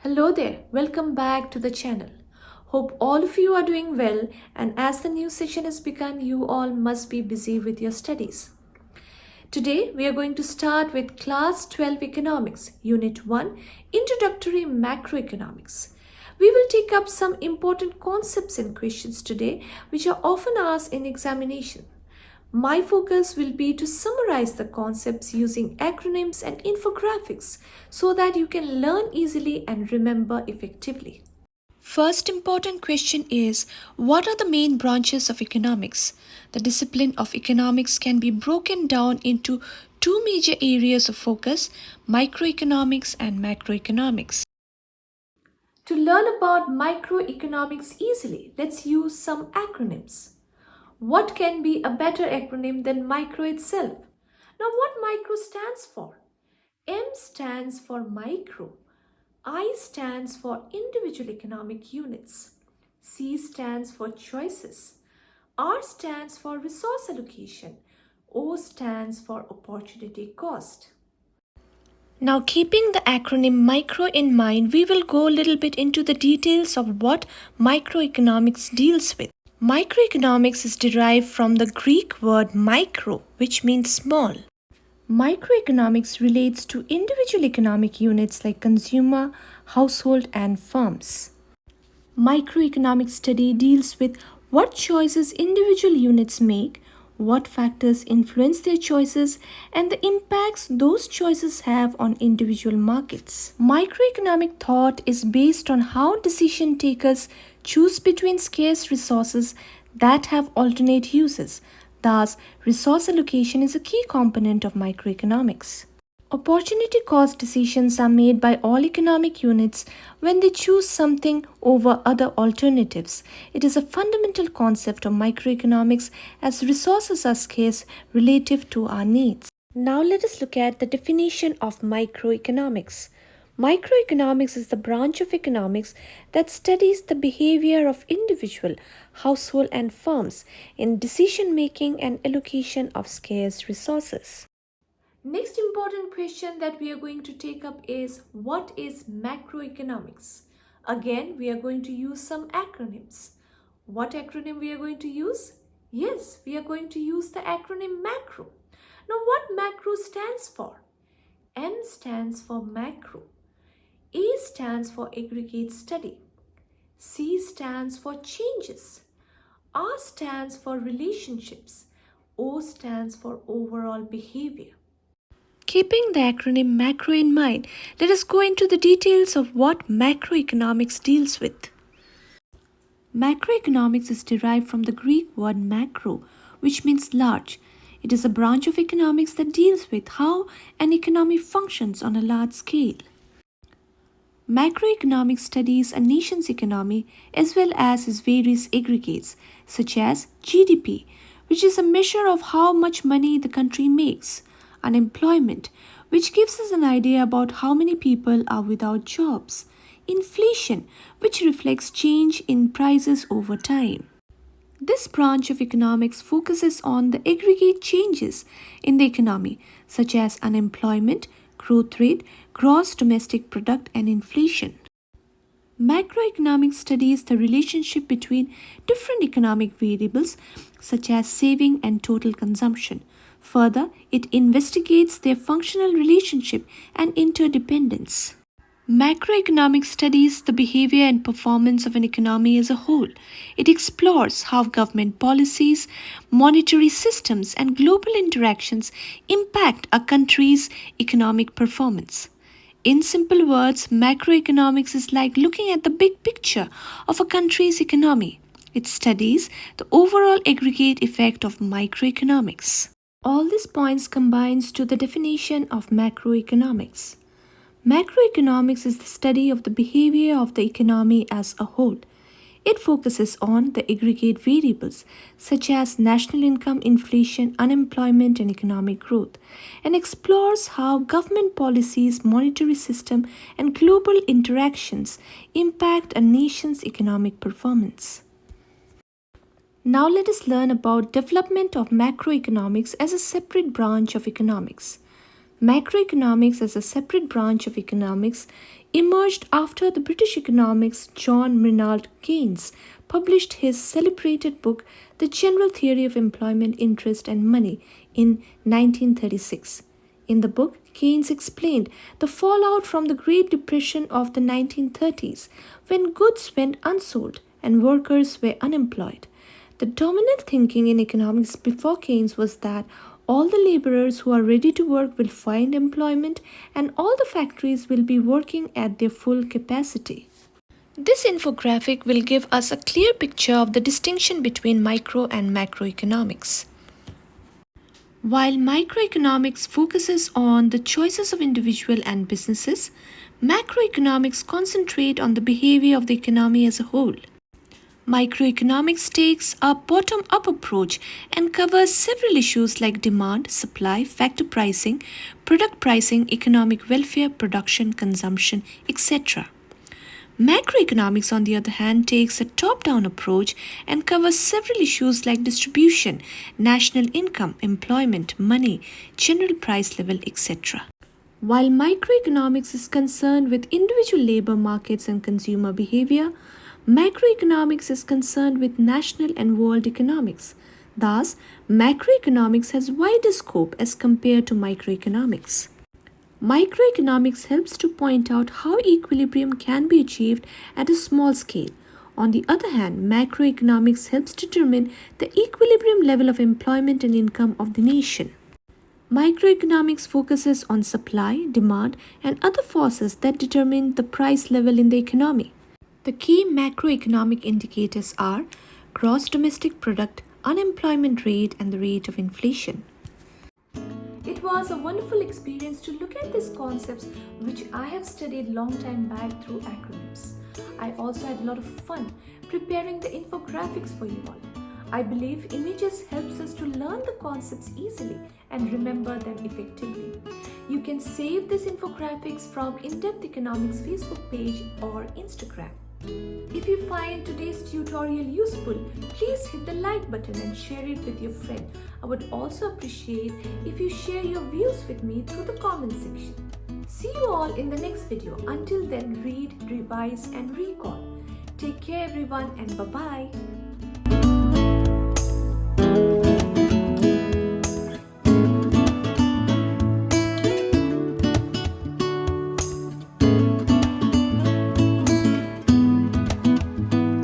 Hello there, welcome back to the channel. Hope all of you are doing well, and as the new session has begun, you all must be busy with your studies. Today we are going to start with Class 12 Economics, Unit 1, Introductory Macroeconomics. We will take up some important concepts and questions today which are often asked in examination. My focus will be to summarize the concepts using acronyms and infographics so that you can learn easily and remember effectively. First important question is, what are the main branches of economics? The discipline of economics can be broken down into two major areas of focus, microeconomics and macroeconomics. To learn about microeconomics easily, let's use some acronyms. What can be a better acronym than micro itself? Now, what micro stands for? M stands for micro. I stands for individual economic units. C stands for choices. R stands for resource allocation. O stands for opportunity cost. Now, keeping the acronym micro in mind, we will go a little bit into the details of what microeconomics deals with. Microeconomics is derived from the Greek word micro, which means small. Microeconomics relates to individual economic units like consumer, household, and firms. Microeconomic study deals with what choices individual units make, what factors influence their choices, and the impacts those choices have on individual markets. Microeconomic thought is based on how decision takers choose between scarce resources that have alternate uses. Thus, resource allocation is a key component of microeconomics. Opportunity cost decisions are made by all economic units when they choose something over other alternatives. It is a fundamental concept of microeconomics as resources are scarce relative to our needs. Now let us look at the definition of microeconomics. Microeconomics is the branch of economics that studies the behavior of individual, household, and firms in decision making and allocation of scarce resources. Next important question that we are going to take up is, what is macroeconomics? Again, we are going to use some acronyms. What acronym we are going to use? Yes, we are going to use the acronym macro. Now, what macro stands for? M stands for macro. A stands for aggregate study. C stands for changes. R stands for relationships. O stands for overall behavior. Keeping the acronym macro in mind, let us go into the details of what macroeconomics deals with. Macroeconomics is derived from the Greek word macro, which means large. It is a branch of economics that deals with how an economy functions on a large scale. Macroeconomics studies a nation's economy as well as its various aggregates, such as GDP, which is a measure of how much money the country makes, unemployment, which gives us an idea about how many people are without jobs, inflation, which reflects change in prices over time. This branch of economics focuses on the aggregate changes in the economy, such as unemployment, growth rate, gross domestic product, and inflation. Macroeconomics studies the relationship between different economic variables, such as saving and total consumption. Further, it investigates their functional relationship and interdependence. Macroeconomics studies the behavior and performance of an economy as a whole. It explores how government policies, monetary systems, and global interactions impact a country's economic performance. In simple words, macroeconomics is like looking at the big picture of a country's economy. It studies the overall aggregate effect of microeconomics. All these points combines to the definition of macroeconomics. Macroeconomics is the study of the behavior of the economy as a whole. It focuses on the aggregate variables such as national income, inflation, unemployment, and economic growth, and explores how government policies, monetary system, and global interactions impact a nation's economic performance. Now let us learn about development of macroeconomics as a separate branch of economics. Macroeconomics as a separate branch of economics emerged after the British economist John Maynard Keynes published his celebrated book The General Theory of Employment, Interest and Money in 1936. In the book, Keynes explained the fallout from the Great Depression of the 1930s, when goods went unsold and workers were unemployed. The dominant thinking in economics before Keynes was that all the laborers who are ready to work will find employment and all the factories will be working at their full capacity. This infographic will give us a clear picture of the distinction between micro and macroeconomics. While microeconomics focuses on the choices of individuals and businesses, macroeconomics concentrate on the behavior of the economy as a whole. Microeconomics takes a bottom-up approach and covers several issues like demand, supply, factor pricing, product pricing, economic welfare, production, consumption, etc. Macroeconomics, on the other hand, takes a top-down approach and covers several issues like distribution, national income, employment, money, general price level, etc. While microeconomics is concerned with individual labor markets and consumer behavior, macroeconomics is concerned with national and world economics. Thus, macroeconomics has wider scope as compared to microeconomics. Microeconomics helps to point out how equilibrium can be achieved at a small scale. On the other hand, macroeconomics helps determine the equilibrium level of employment and income of the nation. Microeconomics focuses on supply, demand, and other forces that determine the price level in the economy. The key macroeconomic indicators are gross domestic product, unemployment rate, and the rate of inflation. It was a wonderful experience to look at these concepts which I have studied long time back through acronyms. I also had a lot of fun preparing the infographics for you all. I believe images helps us to learn the concepts easily and remember them effectively. You can save these infographics from In-Depth Economics Facebook page or Instagram. If you find today's tutorial useful, please hit the like button and share it with your friend. I would also appreciate if you share your views with me through the comment section. See you all in the next video. Until then, read, revise and recall. Take care everyone and bye-bye.